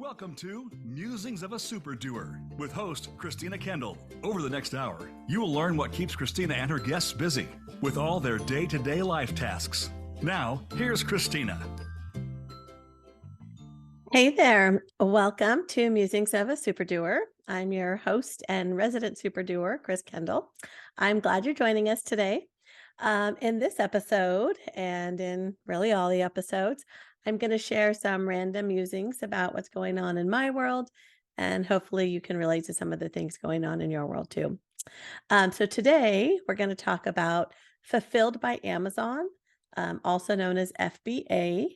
Welcome to Musings of a Super Doer with host Christina Kendall. Over the next hour, you will learn what keeps Christina and her guests busy with all their day-to-day life tasks. Now, here's Christina. Hey there. Welcome to Musings of a Super Doer. I'm your host and resident super doer, Chris Kendall. I'm glad you're joining us today. In this episode, and in really all the episodes, I'm going to share some random musings about what's going on in my world, and hopefully you can relate to some of the things going on in your world too. So today we're going to talk about Fulfilled by Amazon, also known as FBA.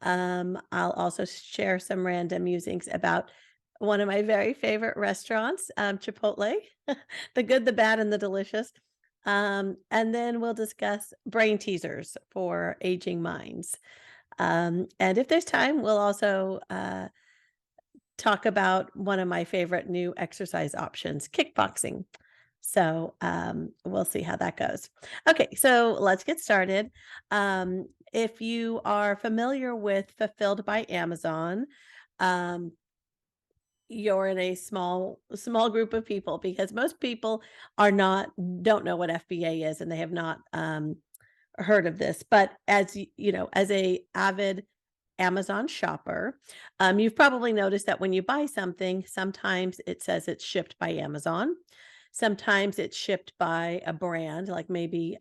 I'll also share some random musings about one of my very favorite restaurants, Chipotle, the good, the bad, and the delicious. And then we'll discuss brain teasers for aging minds. And if there's time, we'll also talk about one of my favorite new exercise options, kickboxing. So we'll see how that goes. Okay, so let's get started. If you are familiar with Fulfilled by Amazon, you're in a small group of people, because most people don't know what FBA is, and they have not heard of this. But as you know, as a avid Amazon shopper, you've probably noticed that when you buy something, sometimes it says it's shipped by Amazon. Sometimes it's shipped by a brand, like maybe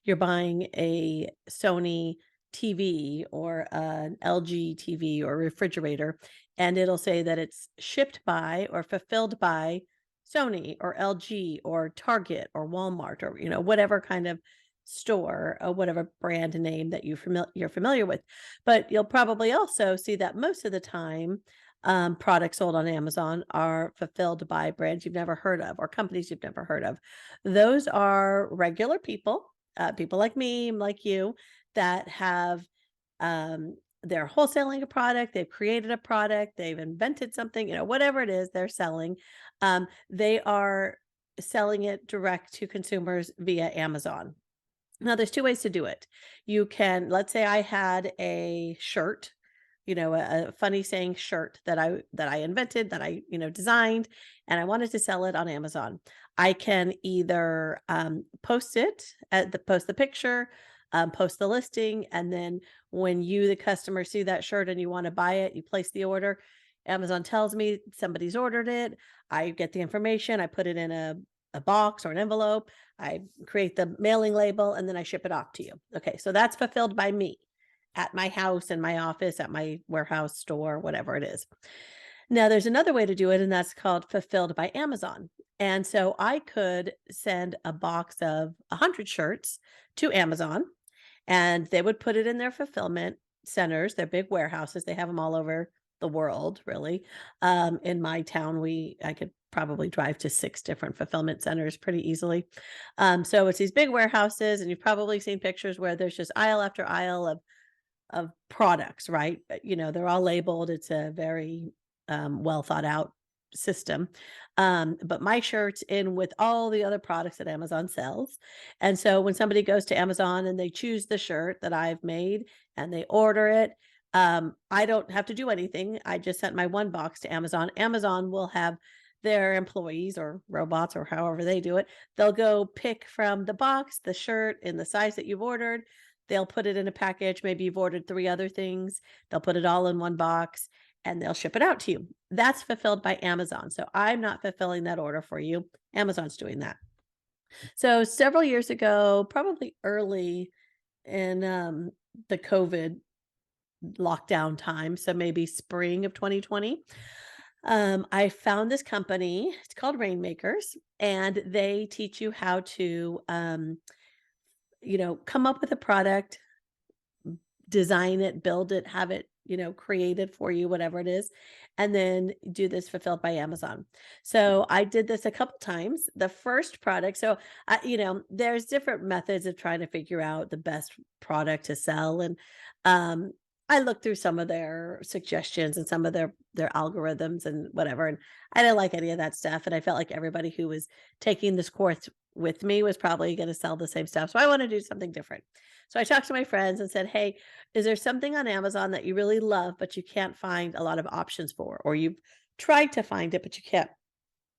you're buying a Sony TV or an LG TV or refrigerator, and it'll say that it's shipped by or fulfilled by Sony or LG or Target or Walmart, or whatever kind of store or whatever brand name that you're familiar with. But you'll probably also see that most of the time products sold on Amazon are fulfilled by brands you've never heard of or companies you've never heard of. Those are regular people, people like me, like you, that have they're wholesaling a product, they've created a product, they've invented something, whatever it is they're selling. They are selling it direct to consumers via Amazon. Now, there's two ways to do it. You can, let's say I had a shirt, a funny saying shirt that I invented, that I, designed, and I wanted to sell it on Amazon. I can either post the picture, post the listing, and then when you, the customer, see that shirt and you want to buy it, you place the order. Amazon tells me somebody's ordered it. I get the information. I put it in a box or an envelope. I create the mailing label, and then I ship it off to you. Okay, so that's fulfilled by me at my house, in my office, at my warehouse, store, whatever it is. Now, there's another way to do it, and that's called Fulfilled by Amazon. And so I could send a box of 100 shirts to Amazon, and they would put it in their fulfillment centers, their big warehouses. They have them all over the world, really. In my town, I could probably drive to 6 different fulfillment centers pretty easily. So it's these big warehouses, and you've probably seen pictures where there's just aisle after aisle of products, right? They're all labeled. It's a very well thought out system. But my shirt's in with all the other products that Amazon sells. And so when somebody goes to Amazon and they choose the shirt that I've made and they order it, I don't have to do anything. I just sent my one box to Amazon. Amazon will have their employees or robots, or however they do it. They'll go pick from the box the shirt in the size that you've ordered. They'll put it in a package. Maybe you've ordered 3 other things. They'll put it all in one box and they'll ship it out to you. That's fulfilled by Amazon. So I'm not fulfilling that order for you. Amazon's doing that. So several years ago, probably early in the COVID lockdown time, so maybe spring of 2020, I found this company. It's called Rainmakers, and they teach you how to come up with a product, design it, build it, have it, created for you, whatever it is, and then do this fulfilled by Amazon. So I did this a couple times. The first product, so there's different methods of trying to figure out the best product to sell, and I looked through some of their suggestions and some of their algorithms and whatever, and I didn't like any of that stuff. And I felt like everybody who was taking this with me was probably going to sell the same stuff. So I want to do something different. So I talked to my friends and said, "Hey, is there something on Amazon that you really love, but you can't find a lot of options for, or you've tried to find it, but you can't?"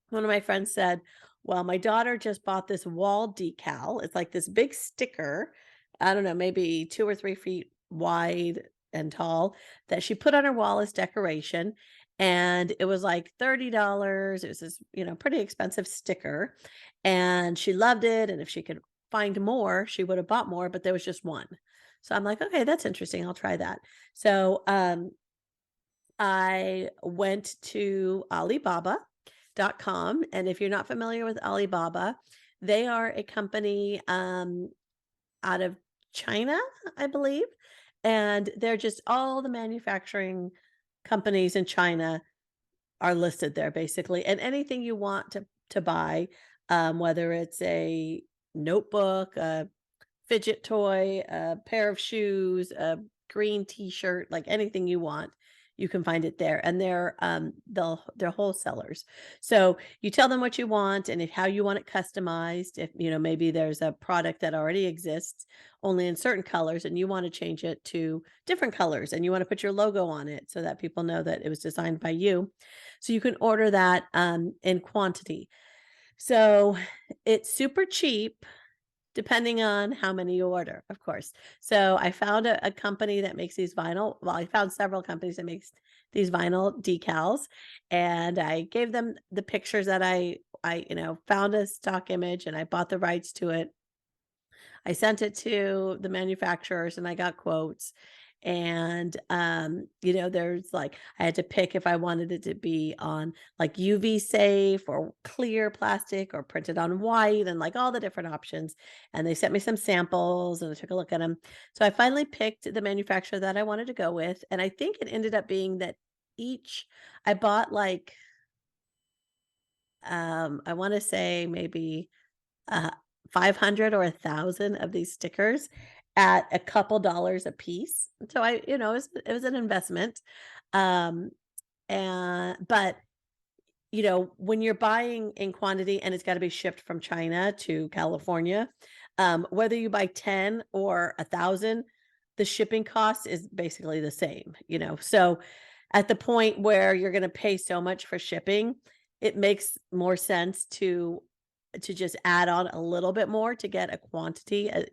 One of my friends said, "Well, my daughter just bought this wall decal. It's like this big sticker, I don't know, maybe 2 or 3 feet wide and tall, that she put on her wall as decoration. And it was like $30. It was this, pretty expensive sticker. And she loved it. And if she could find more, she would have bought more, but there was just one." So I'm like, okay, that's interesting. I'll try that. So I went to Alibaba.com, and if you're not familiar with Alibaba, they are a company out of China, I believe, and they're just all the manufacturing companies in China are listed there basically, and anything you want to buy, whether it's a notebook, a fidget toy, a pair of shoes, a green t-shirt, like anything you want, you can find it there. And they're wholesalers. So you tell them what you want and how you want it customized. If maybe there's a product that already exists only in certain colors and you want to change it to different colors and you want to put your logo on it so that people know that it was designed by you. So you can order that in quantity. So it's super cheap depending on how many you order, of course. So I found a company that makes these vinyl. Well, I found several companies that makes these vinyl decals, and I gave them the pictures that I found a stock image and I bought the rights to it. I sent it to the manufacturers and I got quotes. And there's like I had to pick if I wanted it to be on like UV safe or clear plastic or printed on white and like all the different options. And they sent me some samples and I took a look at them. So I finally picked the manufacturer that I wanted to go with. And I think it ended up being that each I bought like I want to say maybe uh, 500 or 1,000 of these stickers at a couple dollars a piece. So it was an investment. Um, but when you're buying in quantity and it's got to be shipped from China to California, whether you buy 10 or 1,000, the shipping cost is basically the same. So at the point where you're going to pay so much for shipping, it makes more sense to just add on a little bit more to get a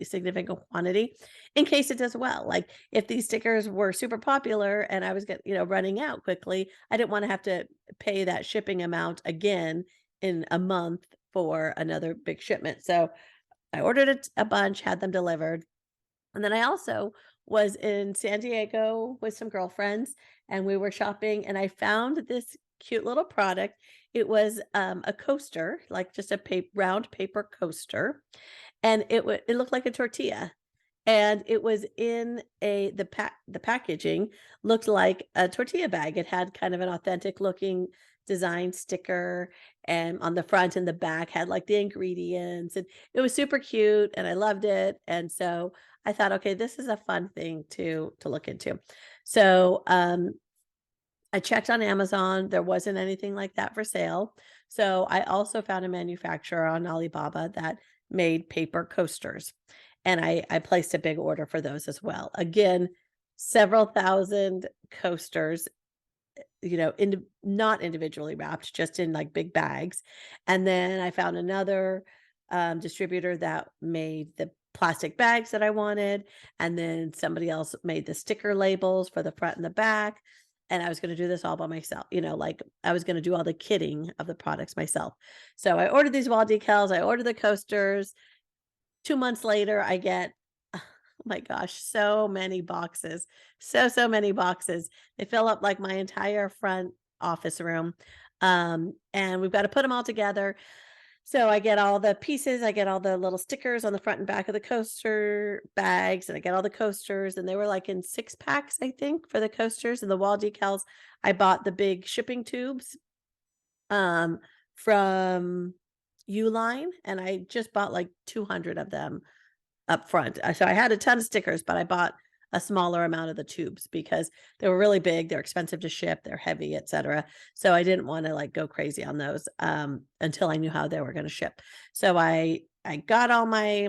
significant quantity in case it does well. Like if these stickers were super popular and I was running out quickly, I didn't want to have to pay that shipping amount again in a month for another big shipment. So I ordered a bunch, had them delivered. And then I also was in San Diego with some girlfriends and we were shopping and I found this cute little product. It was a coaster, like just a round paper coaster, and it looked like a tortilla. And it was in the packaging looked like a tortilla bag. It had kind of an authentic looking design sticker, and on the front and the back had like the ingredients, and it was super cute and I loved it. And so I thought, okay, this is a fun thing to look into. So I checked on Amazon. There wasn't anything like that for sale. So I also found a manufacturer on Alibaba that made paper coasters. And I placed a big order for those as well. Again, several thousand coasters, not individually wrapped, just in like big bags. And then I found another distributor that made the plastic bags that I wanted. And then somebody else made the sticker labels for the front and the back. And I was going to do this all by myself, like I was going to do all the kitting of the products myself. So I ordered these wall decals, I ordered the coasters. 2 months later, I get, oh my gosh, so many boxes, so many boxes. They fill up like my entire front office room. And we've got to put them all together. So I get all the pieces, I get all the little stickers on the front and back of the coaster bags, and I get all the coasters, and they were like in 6 packs, I think, for the coasters and the wall decals. I bought the big shipping tubes um, from Uline, and I just bought like 200 of them up front. So I had a ton of stickers, but I bought a smaller amount of the tubes because they were really big, they're expensive to ship, they're heavy, etc. So I didn't want to like go crazy on those until I knew how they were going to ship. So I I got all my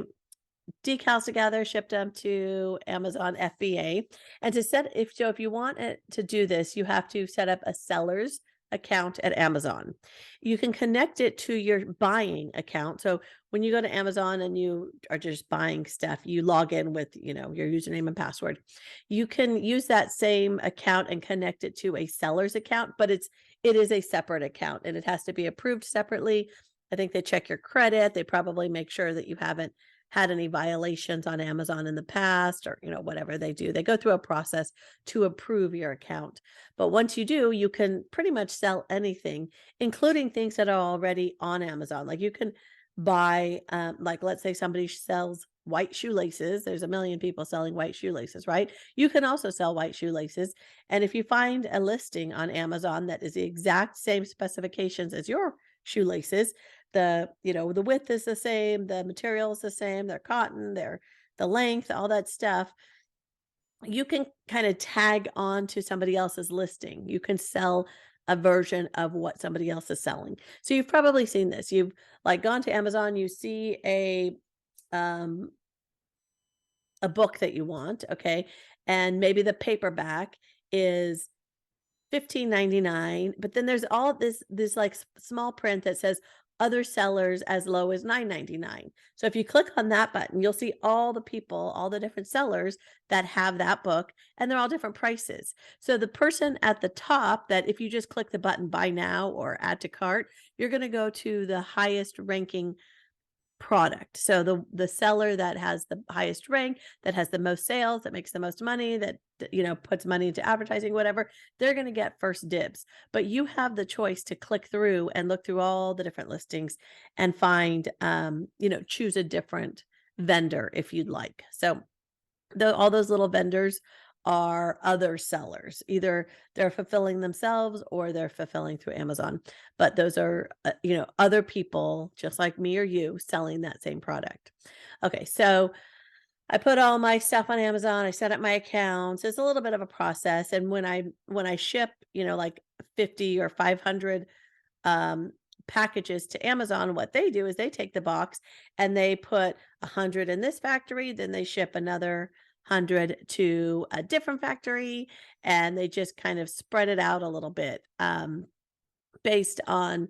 decals together, shipped them to Amazon FBA. And to set if you want it to do this, you have to set up a seller's account at Amazon. You can connect it to your buying account. So when you go to Amazon and you are just buying stuff, you log in with, your username and password. You can use that same account and connect it to a seller's account, but it is a separate account and it has to be approved separately. I think they check your credit. They probably make sure that you haven't had any violations on Amazon in the past or, whatever they do. They go through a process to approve your account. But once you do, you can pretty much sell anything, including things that are already on Amazon. Like you can buy, like let's say somebody sells white shoelaces. There's a million people selling white shoelaces, right? You can also sell white shoelaces. And if you find a listing on Amazon that is the exact same specifications as your shoelaces, the width is the same, the material is the same, they're cotton, the length, all that stuff, you can kind of tag on to somebody else's listing. You can sell a version of what somebody else is selling. So you've probably seen this. You've like gone to Amazon, you see um a book that you want, okay? And maybe the paperback is 15.99, but then there's all this like small print that says other sellers as low as 9.99. So if you click on that button, you'll see all the people, all the different sellers that have that book, and they're all different prices. So the person at the top, that if you just click the button buy now or add to cart, you're going to go to the highest ranking product. So the seller that has the highest rank, that has the most sales, that makes the most money, that puts money into advertising, whatever, they're going to get first dibs. But you have the choice to click through and look through all the different listings and find choose a different vendor if you'd like. So all those little vendors are other sellers. Either they're fulfilling themselves or they're fulfilling through Amazon. But those are, other people just like me or you selling that same product. Okay, so I put all my stuff on Amazon. I set up my accounts. It's a little bit of a process. And when I ship, like 50 or 500 packages to Amazon, what they do is they take the box and they put 100 in this factory, then they ship another 100 to a different factory, and they just kind of spread it out a little bit based on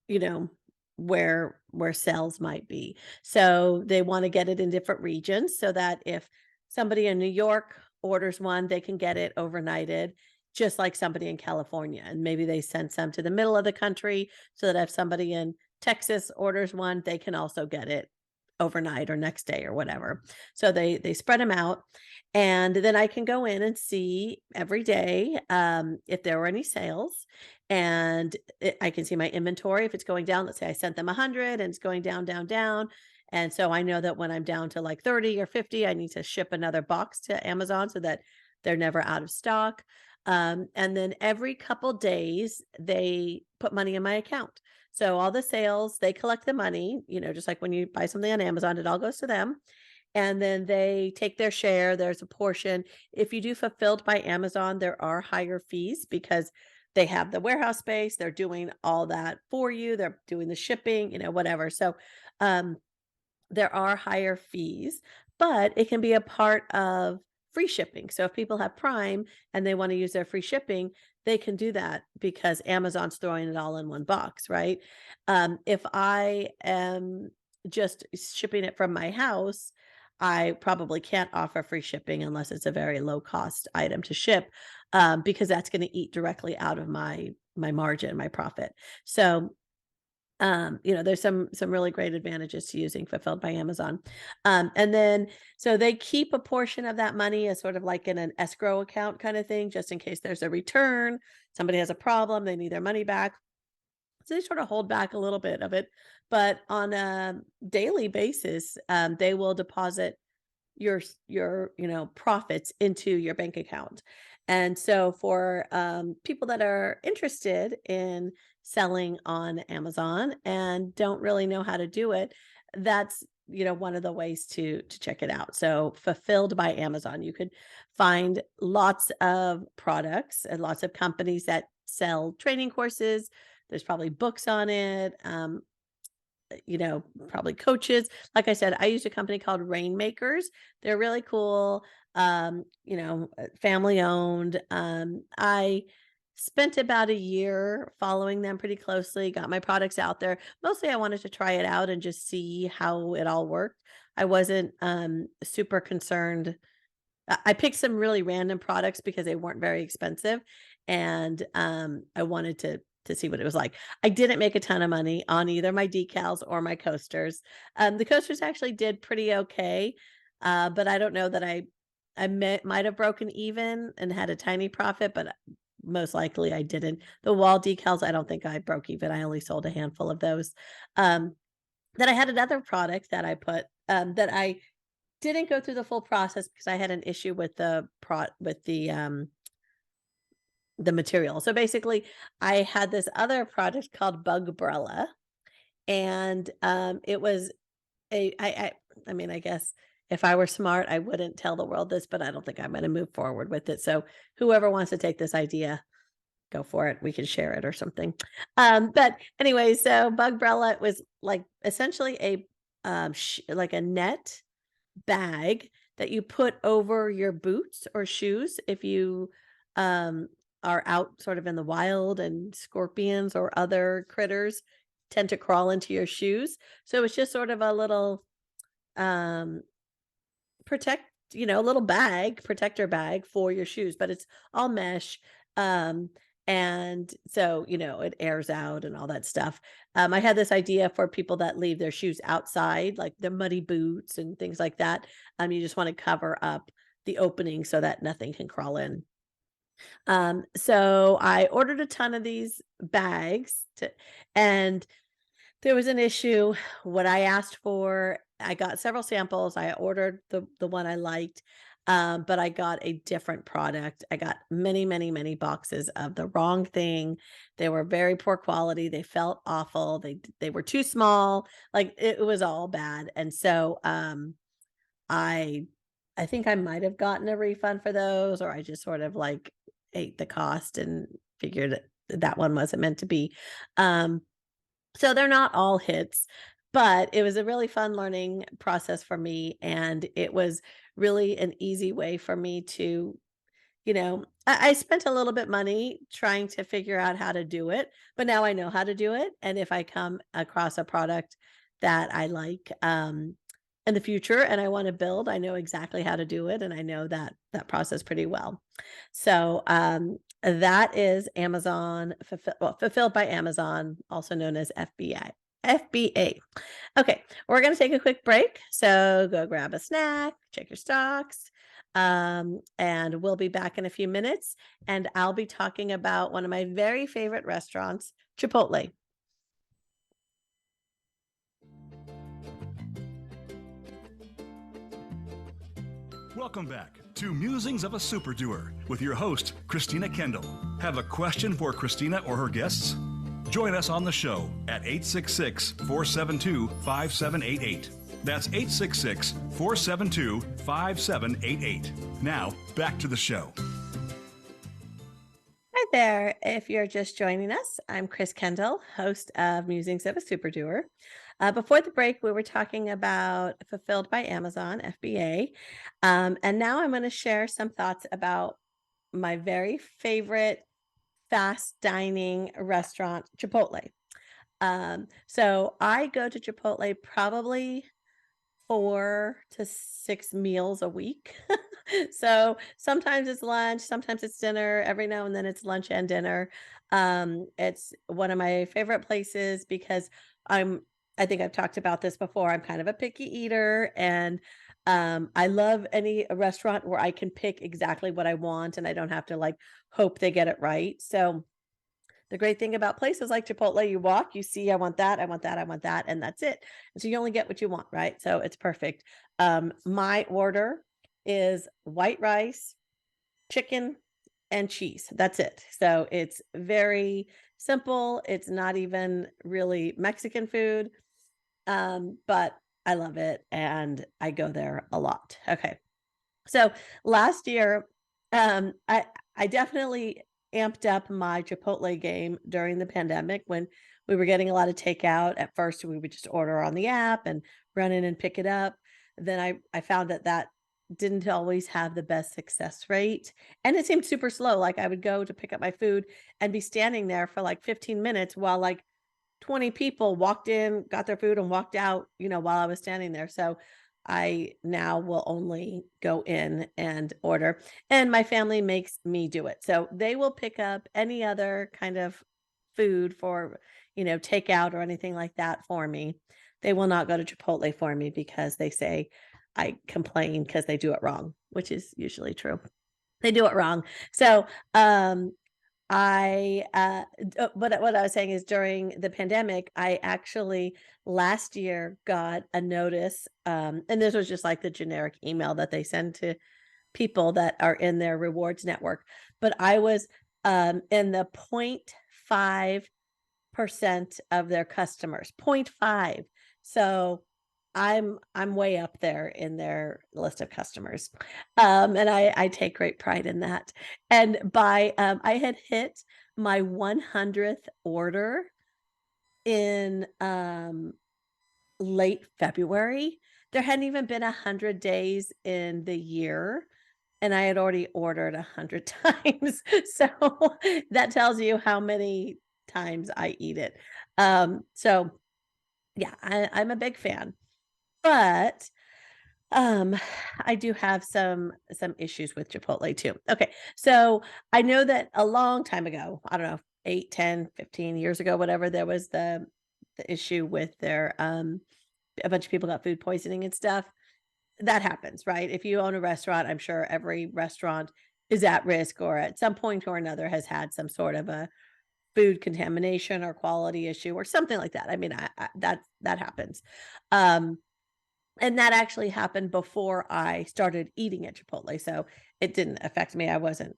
you know where sales might be. So they want to get it in different regions so that if somebody in New York orders one, they can get it overnighted just like somebody in California, and maybe they send some to the middle of the country so that if somebody in Texas orders one, they can also get it overnight or next day or whatever. So they spread them out, and then I can go in and see every day if there were any sales, and I can see my inventory if it's going down. Let's say I sent them 100 and it's going down, down, down. And so I know that when I'm down to like 30 or 50, I need to ship another box to Amazon so that they're never out of stock. And then every couple days, they put money in my account. So all the sales, they collect the money, just like when you buy something on Amazon, it all goes to them. And then they take their share. There's a portion. If you do fulfilled by Amazon, there are higher fees because they have the warehouse space. They're doing all that for you. They're doing the shipping, whatever. So um, there are higher fees, but it can be a part of free shipping. So if people have Prime and they want to use their free shipping, they can do that because Amazon's throwing it all in one box, right? If I am just shipping it from my house, I probably can't offer free shipping unless it's a very low cost item to ship, because that's going to eat directly out of my margin, my profit. So there's some really great advantages to using fulfilled by Amazon. And then so they keep a portion of that money as sort of like in an escrow account kind of thing, just in case there's a return, somebody has a problem, they need their money back. So they sort of hold back a little bit of it, but on a daily basis, they will deposit your profits into your bank account. And so for people that are interested in selling on Amazon and don't really know how to do it, that's one of the ways to check it out. So fulfilled by Amazon, you could find lots of products and lots of companies that sell training courses. There's probably books on it. probably coaches. Like I said, I used a company called Rainmakers. They're really cool. Family owned. I spent about a year following them pretty closely, got my products out there. Mostly I wanted to try it out and just see how it all worked. I wasn't super concerned. I picked some really random products because they weren't very expensive, and I wanted to see what it was like. I didn't make a ton of money on either my decals or my coasters. The coasters actually did pretty okay, but I don't know that might have broken even and had a tiny profit, but most likely I didn't. The wall decals, I don't think I broke even. I only sold a handful of those. Um, then I had another product that I put that I didn't go through the full process because I had an issue with the material. So basically, I had this other product called Bugbrella, and it was I mean, I guess if I were smart, I wouldn't tell the world this, but I don't think I'm going to move forward with it. So whoever wants to take this idea, go for it. We can share it or something. But anyway, so Bugbrella was like essentially like a net bag that you put over your boots or shoes if you um are out sort of in the wild, and scorpions or other critters tend to crawl into your shoes. So it's just sort of a little um little bag, protector bag for your shoes, but it's all mesh. Um, and so, it airs out and all that stuff. I had this idea for people that leave their shoes outside, like the muddy boots and things like that. You just want to cover up the opening so that nothing can crawl in. So I ordered a ton of these bags and there was an issue. What I asked for, I got several samples. I ordered the one I liked, but I got a different product. I got many, many, many boxes of the wrong thing. They were very poor quality. They felt awful. They were too small. Like it was all bad. And so I I think I might have gotten a refund for those, or I just sort of like ate the cost and figured that one wasn't meant to be. Um, so they're not all hits, but it was a really fun learning process for me, and it was really an easy way for me to, I spent a little bit money trying to figure out how to do it, but now I know how to do it. And if I come across a product that I like in the future and I want to build, I know exactly how to do it, and I know that process pretty well. So that is Fulfilled by Amazon, also known as FBA. FBA. Okay, we're going to take a quick break. So go grab a snack, check your stocks, and we'll be back in a few minutes. And I'll be talking about one of my very favorite restaurants, Chipotle. Welcome back to Musings of a Super Doer with your host, Christina Kendall. Have a question for Christina or her guests? Join us on the show at 866-472-5788. That's 866-472-5788. Now, back to the show. Hi there. If you're just joining us, I'm Chris Kendall, host of Musings of a Super Doer. Before the break, we were talking about Fulfilled by Amazon, FBA. And now I'm going to share some thoughts about my very favorite fast dining restaurant, Chipotle. So I go to Chipotle probably 4 to 6 meals a week. So sometimes it's lunch, sometimes it's dinner, every now and then it's lunch and dinner. It's one of my favorite places because I think I've talked about this before. I'm kind of a picky eater, and I love any restaurant where I can pick exactly what I want and I don't have to like hope they get it right. So the great thing about places like Chipotle, you walk, you see, I want that, I want that, I want that, and that's it. And so you only get what you want, right? So it's perfect. My order is white rice, chicken, and cheese. That's it. So it's very simple. It's not even really Mexican food, but I love it, and I go there a lot. Okay. So last year, I definitely amped up my Chipotle game during the pandemic when we were getting a lot of takeout. At first, we would just order on the app and run in and pick it up. Then I found that that didn't always have the best success rate, and it seemed super slow. Like, I would go to pick up my food and be standing there for like 15 minutes while like 20 people walked in, got their food, and walked out, while I was standing there. So I now will only go in and order, and my family makes me do it. So they will pick up any other kind of food for, takeout or anything like that for me. They will not go to Chipotle for me because they say I complain because they do it wrong, which is usually true. They do it wrong. So, but what I was saying is during the pandemic, I actually last year got a notice, and this was just like the generic email that they send to people that are in their rewards network. But I was in the 0.5% of their customers, point 0.5. So I'm way up there in their list of customers. And I take great pride in that. And I had hit my 100th order in late February. There hadn't even been 100 days in the year, and I had already ordered 100 times. So that tells you how many times I eat it. So yeah, I'm a big fan. But um, I do have some issues with Chipotle too. Okay, so I know that a long time ago, I don't know, 8, 10, 15 years ago, whatever, there was the issue with their a bunch of people got food poisoning and stuff. That happens, right? If you own a restaurant, I'm sure every restaurant is at risk or at some point or another has had some sort of a food contamination or quality issue or something like that. I mean, that happens. Um, and that actually happened before I started eating at Chipotle, so it didn't affect me. I wasn't,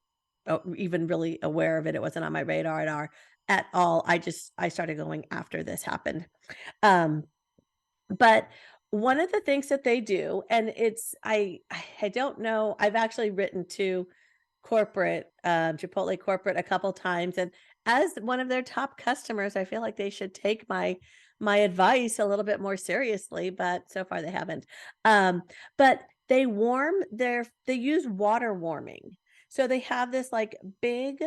even really aware of it. It wasn't on my radar at all. I started going after this happened. Um, but one of the things that they do, and I don't know, I've actually written to corporate, Chipotle corporate a couple times, and as one of their top customers, I feel like they should take my advice a little bit more seriously, but so far they haven't. But they use water warming. So they have this like big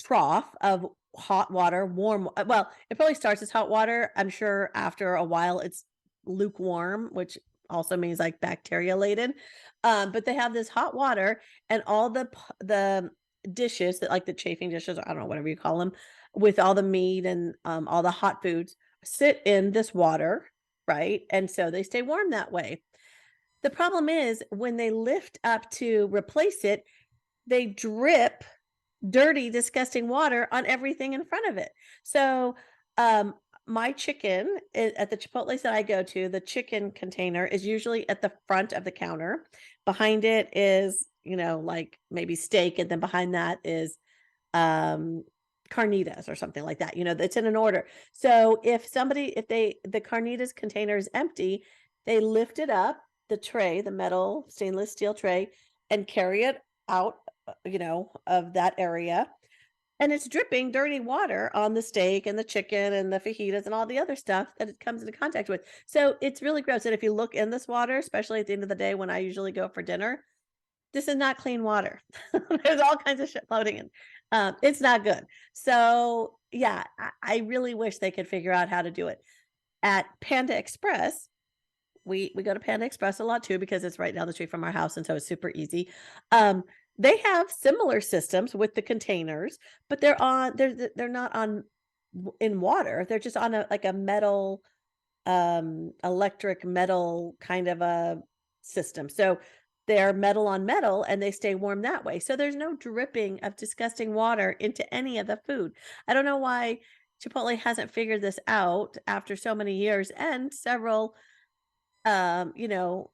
trough of hot water, well, it probably starts as hot water. I'm sure after a while it's lukewarm, which also means like bacteria laden. But they have this hot water and all the dishes that like the chafing dishes, I don't know, whatever you call them, with all the meat and all the hot foods sit in this water, right? And so they stay warm that way. The problem is when they lift up to replace it, they drip dirty, disgusting water on everything in front of it. So, my chicken at the Chipotle's that I go to, the chicken container is usually at the front of the counter. Behind it is, like maybe steak, and then behind that is um carnitas or something like that. It's in an order. So if the carnitas container is empty, they lift it up, the tray, the metal stainless steel tray, and carry it out, of that area. And it's dripping dirty water on the steak and the chicken and the fajitas and all the other stuff that it comes into contact with. So it's really gross. And if you look in this water, especially at the end of the day when I usually go for dinner, this is not clean water. There's all kinds of shit floating in. It's not good. So yeah, I really wish they could figure out how to do it. At Panda Express, we go to Panda Express a lot too because it's right down the street from our house, and so it's super easy. Um, they have similar systems with the containers, but they're not in water. They're just on a like a metal, electric metal kind of a system. So they're metal on metal and they stay warm that way. So there's no dripping of disgusting water into any of the food. I don't know why Chipotle hasn't figured this out after so many years and several you know,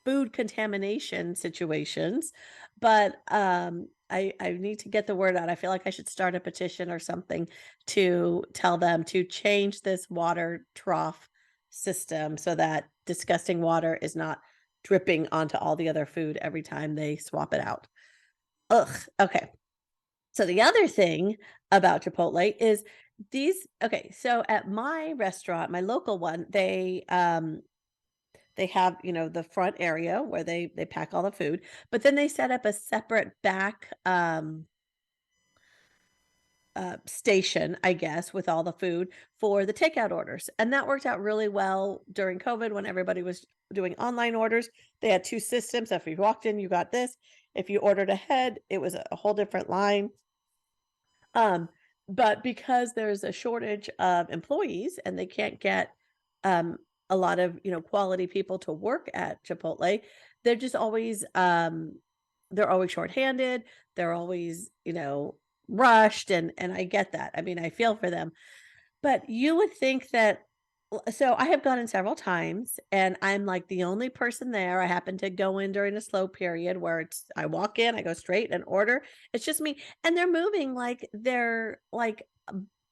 food contamination situations, but I need to get the word out. I feel like I should start a petition or something to tell them to change this water trough system so that disgusting water is not dripping onto all the other food every time they swap it out. Ugh. Okay. So the other thing about Chipotle is So at my restaurant, my local one, they have, the front area where they pack all the food, but then they set up a separate back station, I guess, with all the food for the takeout orders. And that worked out really well during COVID when everybody was doing online orders. They had two systems. If you walked in, you got this. If you ordered ahead, it was a whole different line. Um, but because there's a shortage of employees and they can't get um a lot of, quality people to work at Chipotle, they're just always they're always shorthanded, they're always, rushed, and I get that. I mean, I feel for them. But you would think that so I have gone in several times and I'm like the only person there. I happen to go in during a slow period where I walk in, I go straight and order. It's just me. And they're moving like they're like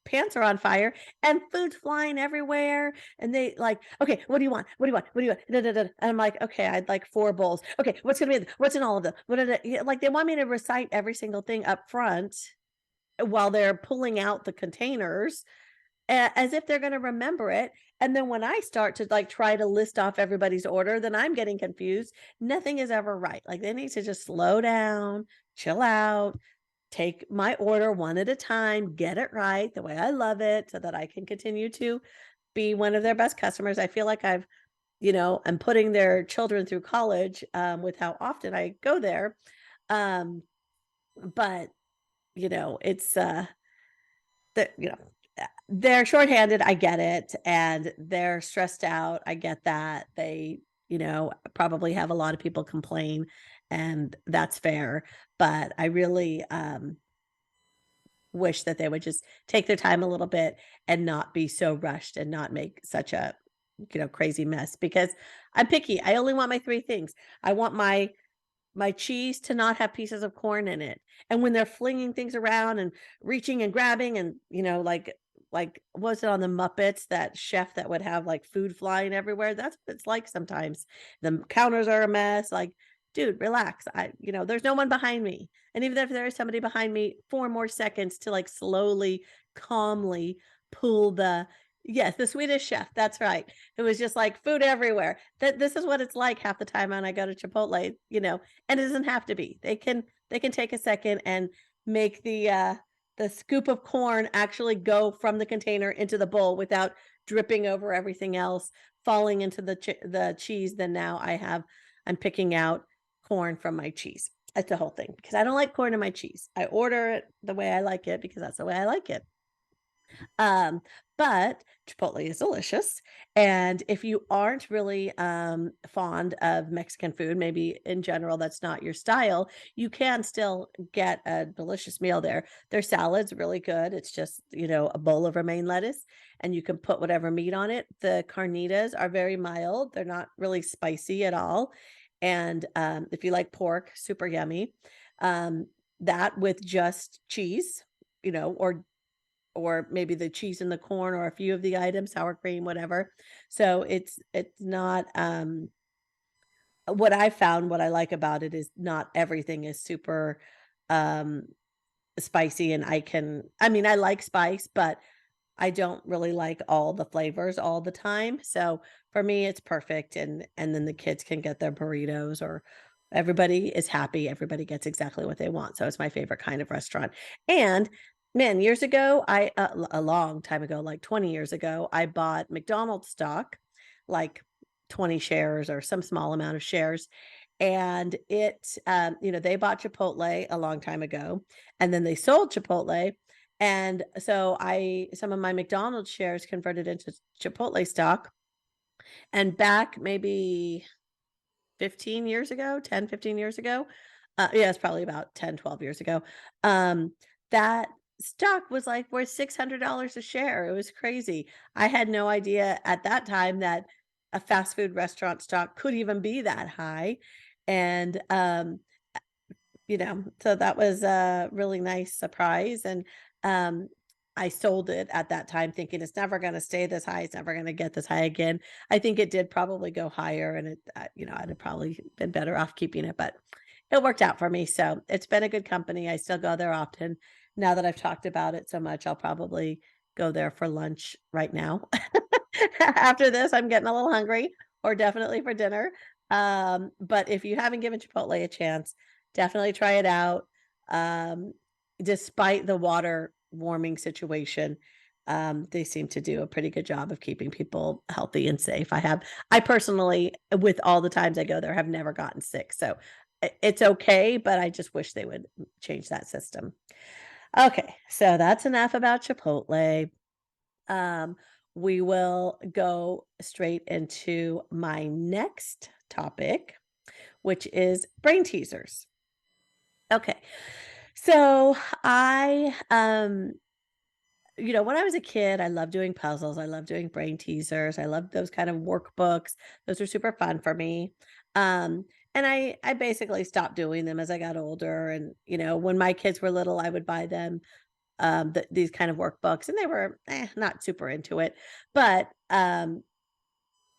pants are on fire and food's flying everywhere. And they like, okay, what do you want? What do you want? What do you want? Da, da, da. And I'm like, okay, I'd like 4 bowls. Okay, what's in all of them? Like they want me to recite every single thing up front while they're pulling out the containers as if they're gonna remember it, and then when I start to, like, try to list off everybody's order, then I'm getting confused. Nothing is ever right. Like, they need to just slow down, chill out, take my order one at a time, get it right the way I love it so that I can continue to be one of their best customers. I feel like I'm putting their children through college, with how often I go there. Um, but, it's, the they're shorthanded, I get it, and they're stressed out, I get that. They, probably have a lot of people complain, and that's fair, but I really, wish that they would just take their time a little bit and not be so rushed and not make such a, crazy mess because I'm picky. I only want my 3 things. I want my cheese to not have pieces of corn in it. And when they're flinging things around and reaching and grabbing and, like was it on the Muppets, that chef that would have like food flying everywhere? That's what it's like sometimes. The counters are a mess. Like, dude, relax. There's no one behind me. And even if there is somebody behind me, 4 more seconds to like slowly, calmly pull yes, the Swedish chef. That's right. It was just like food everywhere. That this is what it's like half the time when I go to Chipotle, and it doesn't have to be. They can take a second and make the scoop of corn actually go from the container into the bowl without dripping over everything else, falling into the cheese. Then now I'm picking out corn from my cheese. That's the whole thing because I don't like corn in my cheese. I order it the way I like it because that's the way I like it. Um, but Chipotle is delicious. And if you aren't really fond of Mexican food, maybe in general that's not your style, you can still get a delicious meal there. Their salad's really good. It's just, a bowl of romaine lettuce and you can put whatever meat on it. The carnitas are very mild. They're not really spicy at all. And if you like pork, super yummy. Um, that with just cheese, or maybe the cheese and the corn or a few of the items, sour cream, whatever. So it's not what I found what I like about it is not everything is super um spicy and I mean I like spice, but I don't really like all the flavors all the time. So for me, it's perfect. And then the kids can get their burritos or everybody is happy. Everybody gets exactly what they want. So it's my favorite kind of restaurant. And man, years ago, a long time ago, like 20 years ago, I bought McDonald's stock, like 20 shares or some small amount of shares. And they bought Chipotle a long time ago, and then they sold Chipotle, and so I some of my McDonald's shares converted into Chipotle stock, and back maybe 15 years ago, 10, 15 years ago, yeah, it's probably about 10, 12 years ago, um, that stock was, like, worth $600 a share. It was crazy. I had no idea at that time that a fast food restaurant stock could even be that high, and, so that was a really nice surprise, and, um, I sold it at that time thinking it's never gonna stay this high, it's never gonna get this high again. I think it did probably go higher and I'd have probably been better off keeping it, but it worked out for me, so it's been a good company. I still go there often. Now that I've talked about it so much, I'll probably go there for lunch right now. After this, I'm getting a little hungry, or definitely for dinner. But if you haven't given Chipotle a chance, definitely try it out. Um, Despite the water warming situation, they seem to do a pretty good job of keeping people healthy and safe. I personally, with all the times I go there, have never gotten sick. So it's okay, but I just wish they would change that system. Okay, so that's enough about Chipotle. Um, we will go straight into my next topic, which is brain teasers. Okay. So when I was a kid, I loved doing puzzles. I loved doing brain teasers. I loved those kind of workbooks. Those were super fun for me. Um, and I basically stopped doing them as I got older. And when my kids were little, I would buy them these kind of workbooks, and they were not super into it. But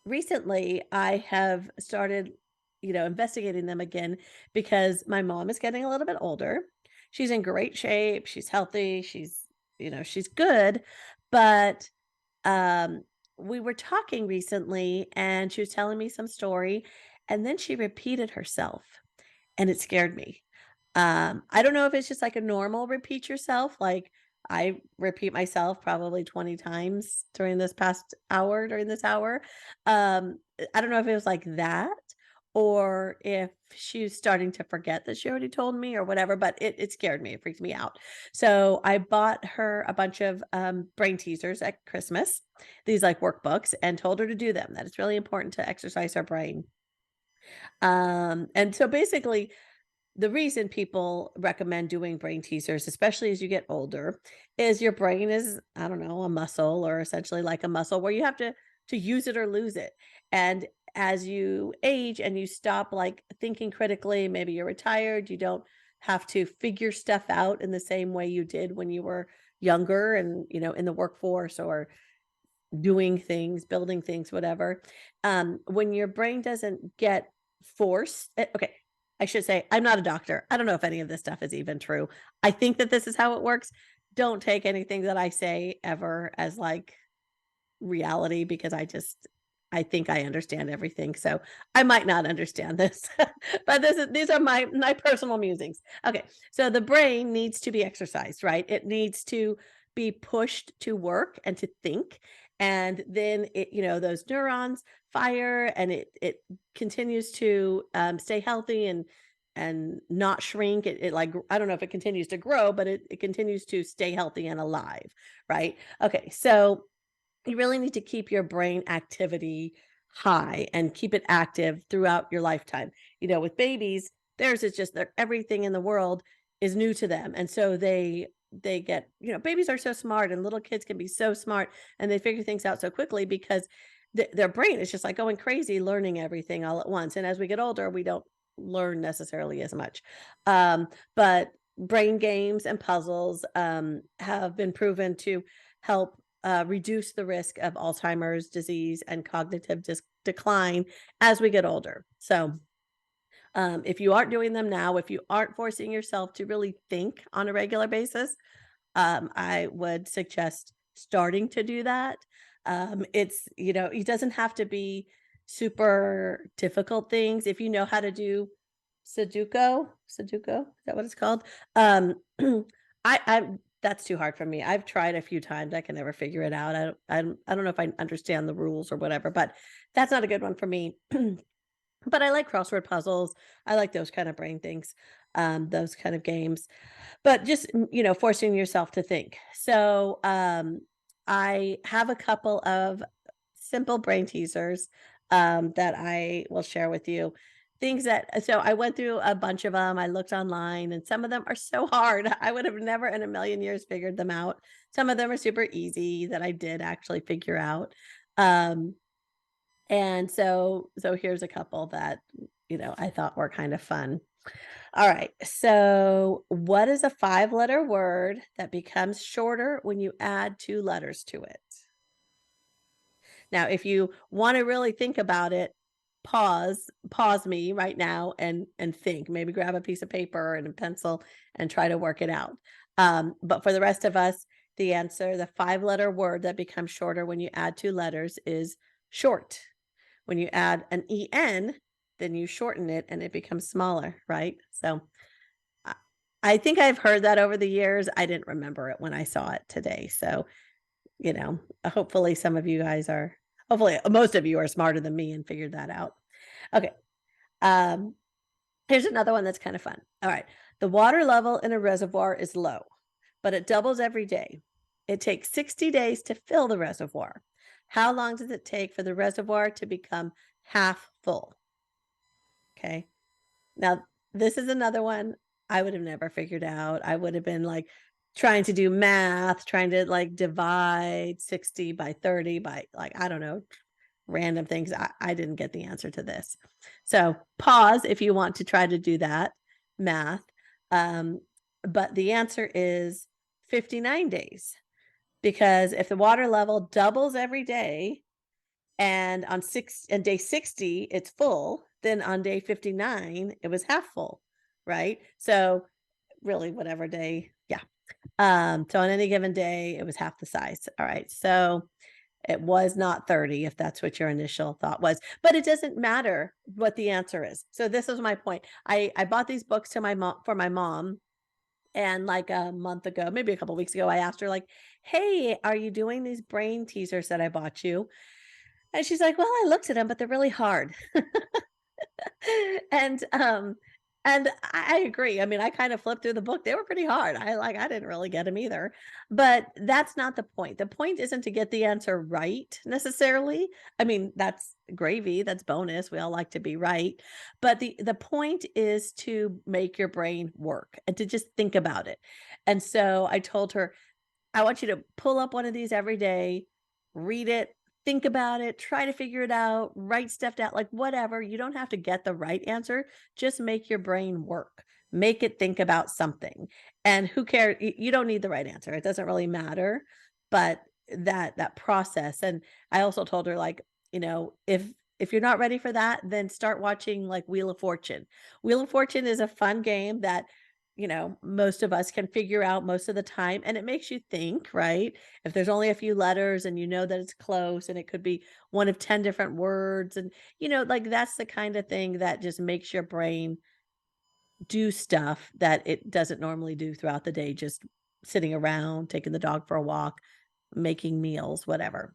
recently, I have started, investigating them again because my mom is getting a little bit older. She's in great shape. She's healthy. She's good. But um, we were talking recently and she was telling me some story. And then she repeated herself and it scared me. I don't know if it's just like a normal repeat yourself, like I repeat myself probably 20 times during this hour. I don't know if it was like that or if she's starting to forget that she already told me or whatever, but it scared me. It freaked me out. So I bought her a bunch of brain teasers at Christmas, these like workbooks, and told her to do them, that it's really important to exercise our brain. And so basically, the reason people recommend doing brain teasers, especially as you get older, is your brain is, I don't know, a muscle or essentially like a muscle where you have to use it or lose it. And as you age and you stop like thinking critically, maybe you're retired, you don't have to figure stuff out in the same way you did when you were younger and in the workforce or doing things, building things, whatever. When your brain doesn't get okay, I should say, I'm not a doctor. I don't know if any of this stuff is even true. I think that this is how it works. Don't take anything that I say ever as like reality because I think I understand everything. So I might not understand this, but these are my personal musings. Okay. So the brain needs to be exercised, right? It needs to be pushed to work and to think. And then those neurons fire and it continues to stay healthy and not shrink. It like, I don't know if it continues to grow, but it continues to stay healthy and alive. Right. Okay. So you really need to keep your brain activity high and keep it active throughout your lifetime. With babies, theirs is just that everything in the world is new to them. And so they get, babies are so smart and little kids can be so smart and they figure things out so quickly because their brain is just like going crazy learning everything all at once. And as we get older, we don't learn necessarily as much. But brain games and puzzles have been proven to help reduce the risk of Alzheimer's disease and cognitive decline as we get older. So, if you aren't doing them now, if you aren't forcing yourself to really think on a regular basis, I would suggest starting to do that. It doesn't have to be super difficult things. If you know how to do Sudoku, is that what it's called? Um, I that's too hard for me. I've tried a few times. I can never figure it out. I don't know if I understand the rules or whatever, but that's not a good one for me. But I like crossword puzzles. I like those kind of brain things, those kind of games. But just, forcing yourself to think. So, I have a couple of simple brain teasers, that I will share with you. Things that so I went through a bunch of them. I looked online and some of them are so hard. I would have never in a million years figured them out. Some of them are super easy that I did actually figure out. Um, and so here's a couple that, I thought were kind of fun. All right. So, what is a five-letter word that becomes shorter when you add two letters to it? Now, if you want to really think about it, pause me right now and think. Maybe grab a piece of paper and a pencil and try to work it out. But for the rest of us, the answer, the 5-letter word that becomes shorter when you add 2 letters is short. When you add an en, then you shorten it and it becomes smaller, right? So I I think I've heard that over the years. I didn't remember it when I saw it today. So, hopefully some of you guys are hopefully most of you are smarter than me and figured that out. Okay. Um, Here's another one that's kind of fun. All right. The water level in a reservoir is low, but it doubles every day. It takes 60 days to fill the reservoir. How long does it take for the reservoir to become half full? Okay. Now, this is another one I would have never figured out. I would have been like trying to do math, trying to like divide 60 by 30 by like, I don't know, random things. I didn't get the answer to this. So pause if you want to try to do that math. Um, but the answer is 59 days because if the water level doubles every day and on day 60 it's full, then on day 59 it was half full, right? So really whatever day, yeah. So on any given day it was half the size. All right. So it was not 30 if that's what your initial thought was, but it doesn't matter what the answer is. So this is my point. I bought these books to my mom for my mom, and like a month ago, maybe a couple weeks ago, I asked her like, "Hey, are you doing these brain teasers that I bought you?" And she's like, "Well, I looked at them, but they're really hard." And, I agree. I mean, I kind of flipped through the book. They were pretty hard. I didn't really get them either. But that's not the point. The point isn't to get the answer right necessarily. I mean, that's gravy, that's bonus. We all like to be right. But the point is to make your brain work and to just think about it. And so I told her, I want you to pull up one of these every day, read it, think about it, try to figure it out, write stuff down, like whatever. You don't have to get the right answer. Just make your brain work. Make it think about something. And who cares? You don't need the right answer. It doesn't really matter. But that process. And I also told her, like, if you're not ready for that, then start watching like Wheel of Fortune. Wheel of Fortune is a fun game that most of us can figure out most of the time. And it makes you think, right? If there's only a few letters and you know that it's close and it could be one of 10 different words. And, like that's the kind of thing that just makes your brain do stuff that it doesn't normally do throughout the day, just sitting around, taking the dog for a walk, making meals, whatever.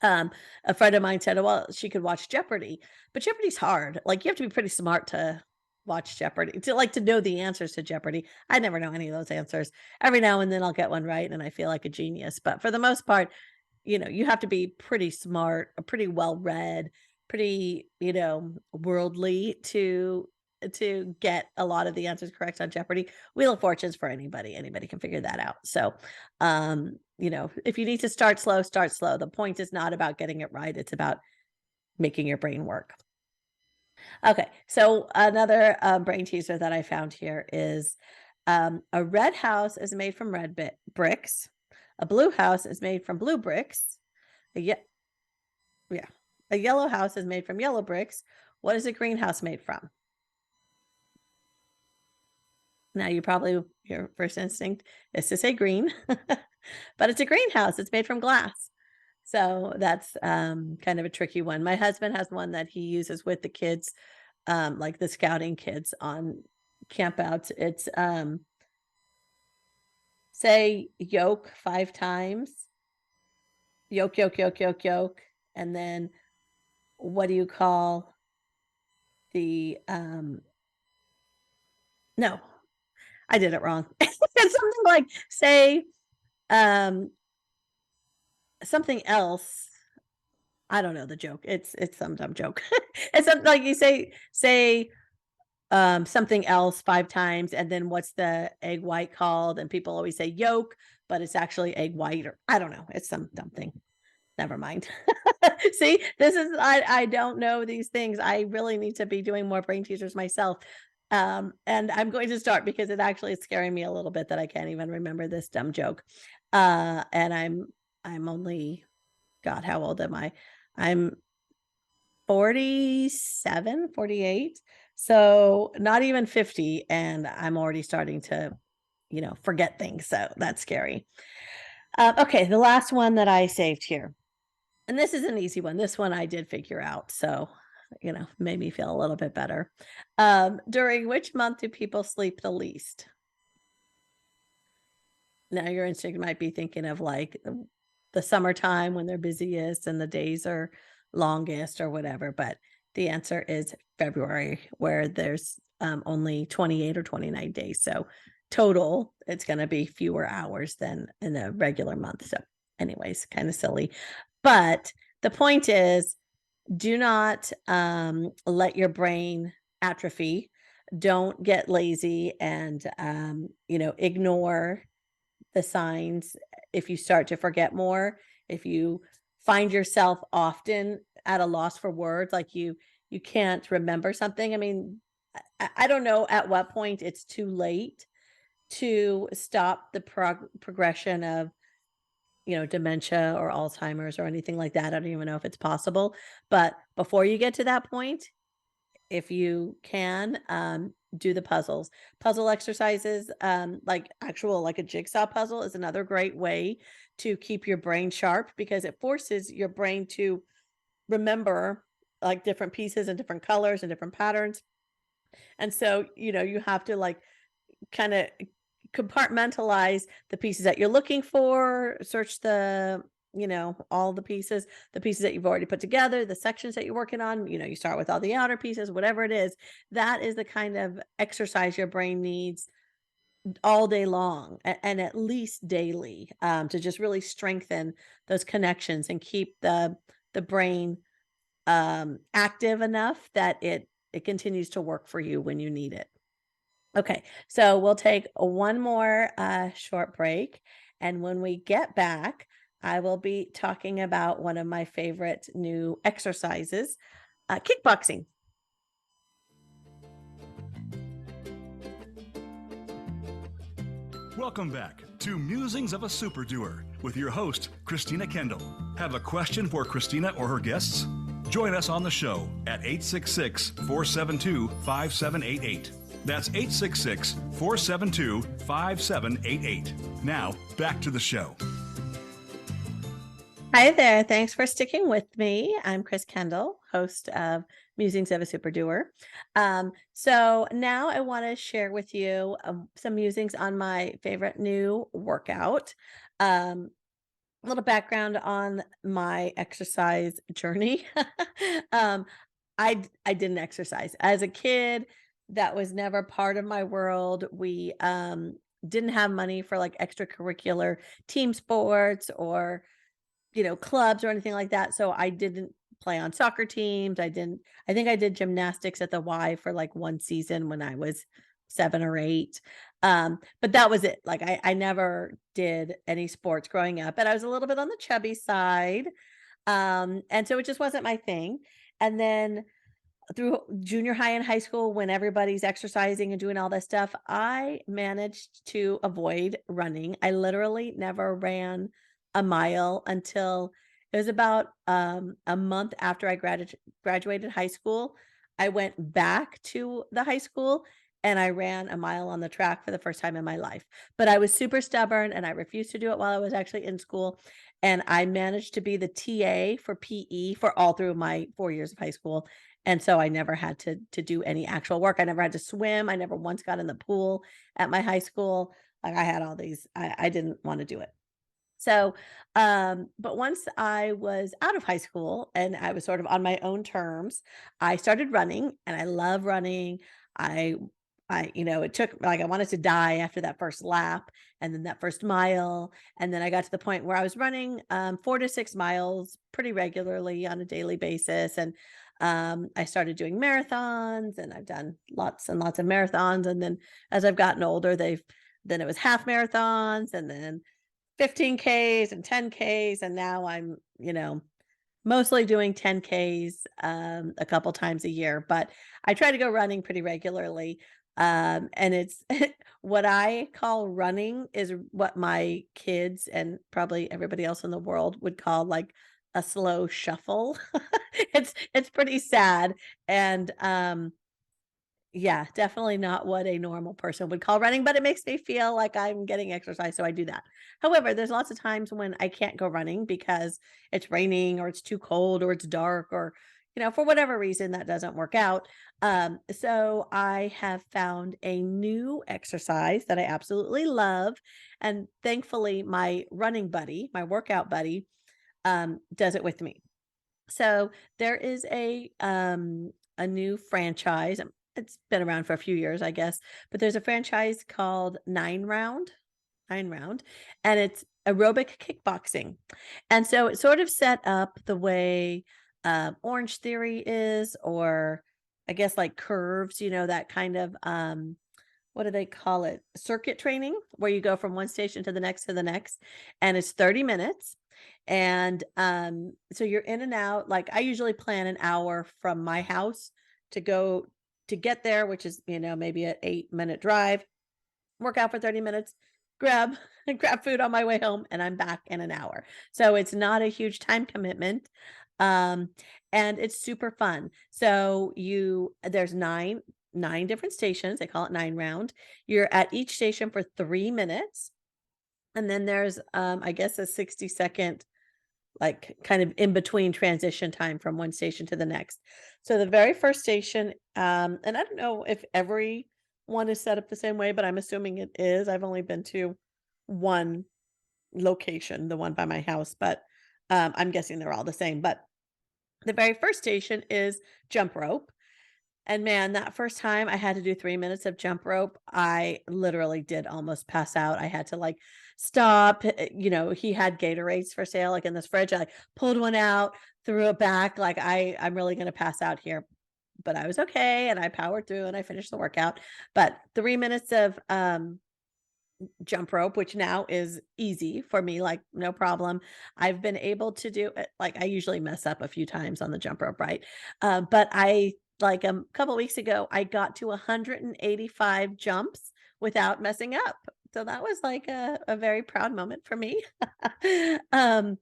Um, a friend of mine said, well, she could watch Jeopardy, but Jeopardy's hard. Like you have to be pretty smart to watch Jeopardy, to know the answers to Jeopardy. I never know any of those answers. Every now and then I'll get one right and I feel like a genius. But for the most part, you have to be pretty smart, pretty well read, pretty, worldly to get a lot of the answers correct on Jeopardy. Wheel of Fortune's for anybody. Anybody can figure that out. So, if you need to start slow, start slow. The point is not about getting it right. It's about making your brain work. Okay. So another brain teaser that I found here is a red house is made from bricks. A blue house is made from blue bricks. Yeah, yeah. A yellow house is made from yellow bricks. What is a greenhouse made from? Now, your first instinct is to say green, but it's a greenhouse. It's made from glass. So that's kind of a tricky one. My husband has one that he uses with the kids, like the scouting kids on campouts. It's say yolk 5 times, yolk, yolk, yolk, yolk, yolk, and then what do you call the no, I did it wrong. It's something like say um something else. I don't know the joke. It's some dumb joke. It's something like you say something else 5 times, and then what's the egg white called? And people always say yolk, but it's actually egg white, or I don't know. It's some dumb thing. Never mind. See, this is I don't know these things. I really need to be doing more brain teasers myself. And I'm going to start because it actually is scaring me a little bit that I can't even remember this dumb joke. And I'm only, God, how old am I? I'm 47, 48. So not even 50. And I'm already starting to, forget things. So that's scary. Okay, the last one that I saved here. And this is an easy one. This one I did figure out. So, made me feel a little bit better. During which month do people sleep the least? Now your instinct might be thinking of like the summertime when they're busiest and the days are longest or whatever, but the answer is February, where there's only 28 or 29 days. So total, it's going to be fewer hours than in a regular month. So, anyways, kind of silly. But the point is, do not let your brain atrophy. Don't get lazy and ignore the signs. If you start to forget more, if you find yourself often at a loss for words, like you can't remember something. I mean, I don't know at what point it's too late to stop the progression of dementia or Alzheimer's or anything like that. I don't even know if it's possible. But before you get to that point, if you can, do the puzzles. Puzzle exercises, like a jigsaw puzzle is another great way to keep your brain sharp because it forces your brain to remember like different pieces and different colors and different patterns. And so, you have to like kind of compartmentalize the pieces that you're looking for, search all the pieces that you've already put together, the sections that you're working on. You start with all the outer pieces, whatever it is. That is the kind of exercise your brain needs all day long and at least daily, to just really strengthen those connections and keep the brain active enough that it continues to work for you when you need it. Okay, so we'll take one more short break. And when we get back, I will be talking about one of my favorite new exercises, kickboxing. Welcome back to Musings of a Super Doer with your host, Christina Kendall. Have a question for Christina or her guests? Join us on the show at 866 472 5788. That's 866 472 5788. Now, back to the show. Hi there. Thanks for sticking with me. I'm Chris Kendall, host of Musings of a Super Doer. So now I want to share with you some musings on my favorite new workout. A little background on my exercise journey. um, I didn't exercise as a kid. That was never part of my world. We didn't have money for like extracurricular team sports or clubs or anything like that. So I didn't play on soccer teams. I think I did gymnastics at the Y for like one season when I was 7 or 8. But that was it. Like I never did any sports growing up, and I was a little bit on the chubby side. And so it just wasn't my thing. And then through junior high and high school, when everybody's exercising and doing all this stuff, I managed to avoid running. I literally never ran a mile until it was about a month after I graduated high school. I went back to the high school and I ran a mile on the track for the first time in my life. But I was super stubborn and I refused to do it while I was actually in school. And I managed to be the TA for PE for all through my 4 years of high school. And so I never had to do any actual work. I never had to swim. I never once got in the pool at my high school. Like I had all these, I didn't want to do it. So, but once I was out of high school and I was sort of on my own terms, I started running and I love running. I, it took like I wanted to die after that first lap and then that first mile. And then I got to the point where I was running 4 to 6 miles pretty regularly on a daily basis. And I started doing marathons and I've done lots and lots of marathons. And then as I've gotten older, then it was half marathons and then 15Ks and 10Ks. And now I'm, mostly doing 10Ks a couple times a year, but I try to go running pretty regularly. And it's what I call running is what my kids and probably everybody else in the world would call like a slow shuffle. It's pretty sad. And Yeah, definitely not what a normal person would call running, but it makes me feel like I'm getting exercise, so I do that. However, there's lots of times when I can't go running because it's raining or it's too cold or it's dark or, for whatever reason that doesn't work out. So I have found a new exercise that I absolutely love. And thankfully, my running buddy, my workout buddy, does it with me. So there is a new franchise. It's been around for a few years, I guess, but there's a franchise called Nine Round, and it's aerobic kickboxing. And so it's sort of set up the way Orange Theory is, or I guess like curves, that kind of what do they call it? Circuit training, where you go from one station to the next, and it's 30 minutes. And so you're in and out. Like I usually plan an hour from my house to go to get there, which is, maybe an 8-minute drive, work out for 30 minutes, grab grab food on my way home, and I'm back in an hour. So it's not a huge time commitment. Um, and it's super fun. So there's nine different stations. They call it 9 round. You're at each station for 3 minutes. And then there's I guess a 60-second like kind of in between transition time from one station to the next. So the very first station, and I don't know if every one is set up the same way, but I'm assuming it is. I've only been to one location, the one by my house, but I'm guessing they're all the same. But the very first station is jump rope. And man, that first time I had to do 3 minutes of jump rope, I literally did almost pass out. I had to, like, stop, he had Gatorades for sale, like, in this fridge. I, like, pulled one out, threw it back, like, I'm really gonna pass out here, but I was okay, and I powered through, and I finished the workout. But 3 minutes of, jump rope, which now is easy for me, like, no problem. I've been able to do it like, I usually mess up a few times on the jump rope, right? But I like, a couple weeks ago, I got to 185 jumps without messing up. So that was, like, a very proud moment for me. Um,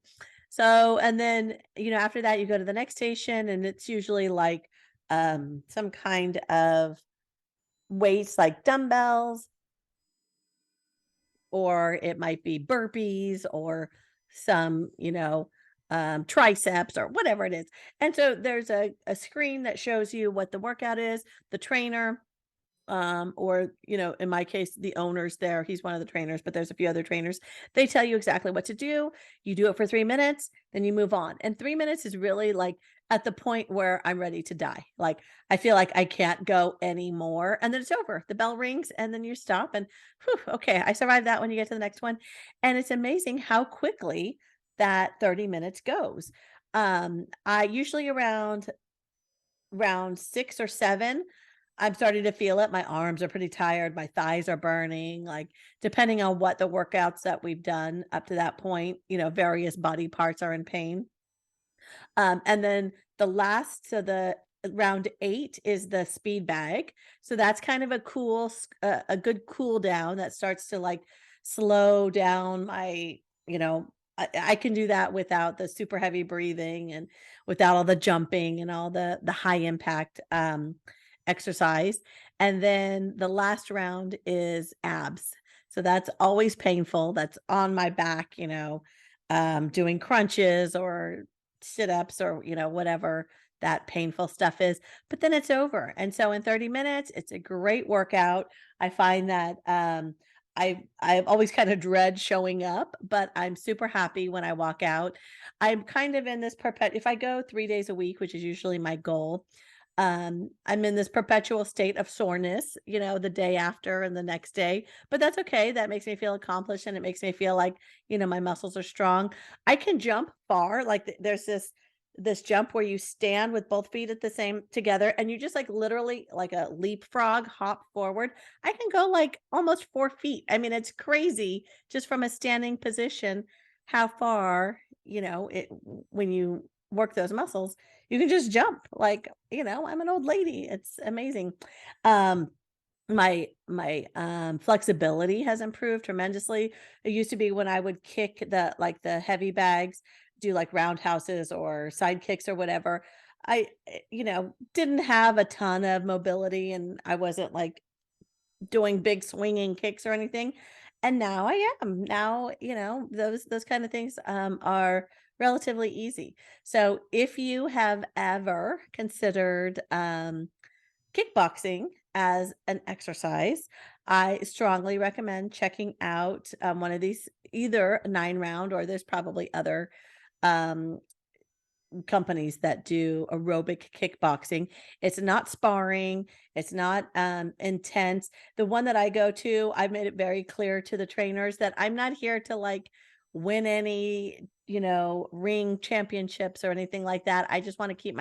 so and then, after that, you go to the next station, and it's usually, like, some kind of weights, like dumbbells, or it might be burpees or some, triceps or whatever it is. And so there's a screen that shows you what the workout is, the trainer, or in my case the owner's there, he's one of the trainers, but there's a few other trainers. They tell you exactly what to do. You do it for 3 minutes, then you move on, and 3 minutes is really like at the point where I'm ready to die. Like I feel like I can't go anymore, and then it's over. The bell rings and then you stop, and whew, okay, I survived that. When you get to the next one, and it's amazing how quickly that 30 minutes goes. I usually around round 6 or 7, I'm starting to feel it. My arms are pretty tired, my thighs are burning, like, depending on what the workouts that we've done up to that point, various body parts are in pain. And then the round 8 is the speed bag. So that's kind of a good cool down that starts to, like, slow down my, I can do that without the super heavy breathing and without all the jumping and all the high impact, exercise. And then the last round is abs. So that's always painful. That's on my back, doing crunches or sit-ups or, whatever that painful stuff is, but then it's over. And so in 30 minutes, it's a great workout. I find that I've always kind of dread showing up, but I'm super happy when I walk out. I'm kind of in this if I go 3 days a week, which is usually my goal, I'm in this perpetual state of soreness, the day after and the next day, but that's okay. That makes me feel accomplished and it makes me feel like, my muscles are strong. I can jump far. Like there's this jump where you stand with both feet at the same together and you just like literally like a leapfrog hop forward. I can go like almost 4 feet. I mean, it's crazy just from a standing position how far, when you work those muscles, you can just jump like, I'm an old lady. It's amazing. Um, my flexibility has improved tremendously. It used to be when I would kick the heavy bags, do like roundhouses or side kicks or whatever. didn't have a ton of mobility and I wasn't like doing big swinging kicks or anything. And now I am. Now, those kind of things are relatively easy. So if you have ever considered kickboxing as an exercise, I strongly recommend checking out one of these, either a 9 round, or there's probably other um companies that do aerobic kickboxing. It's not sparring, it's not intense. The one that I go to, I've made it very clear to the trainers that I'm not here to like win any, ring championships or anything like that. I just want to keep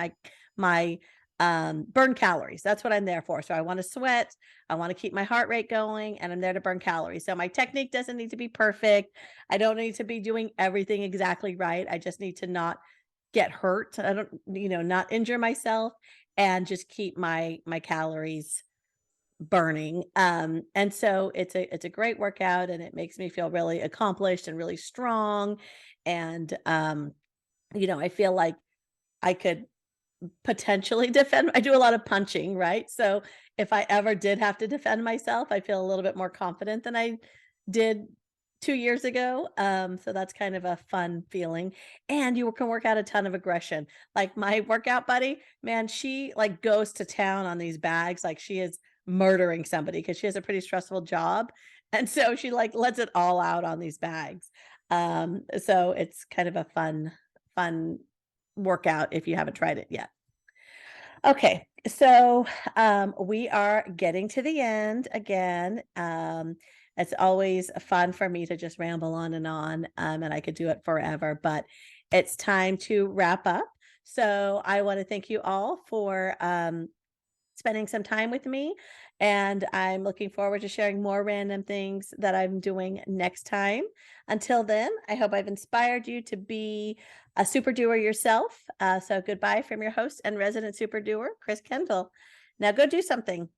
my burn calories. That's what I'm there for. So I want to sweat, I want to keep my heart rate going, and I'm there to burn calories. So my technique doesn't need to be perfect. I don't need to be doing everything exactly right. I just need to not get hurt. I don't, not injure myself, and just keep my calories burning. And so it's a great workout, and it makes me feel really accomplished and really strong. And I feel like I could potentially defend. I do a lot of punching, right? So if I ever did have to defend myself, I feel a little bit more confident than I did 2 years ago. So that's kind of a fun feeling. And you can work out a ton of aggression. Like my workout buddy, man, she like goes to town on these bags like she is murdering somebody because she has a pretty stressful job. And so she like lets it all out on these bags. So it's kind of a fun workout if you haven't tried it yet. Okay, so we are getting to the end again. It's always fun for me to just ramble on and I could do it forever, but it's time to wrap up. So I want to thank you all for spending some time with me. And I'm looking forward to sharing more random things that I'm doing next time. Until then, I hope I've inspired you to be a super doer yourself. So goodbye from your host and resident super doer, Chris Kendall. Now go do something.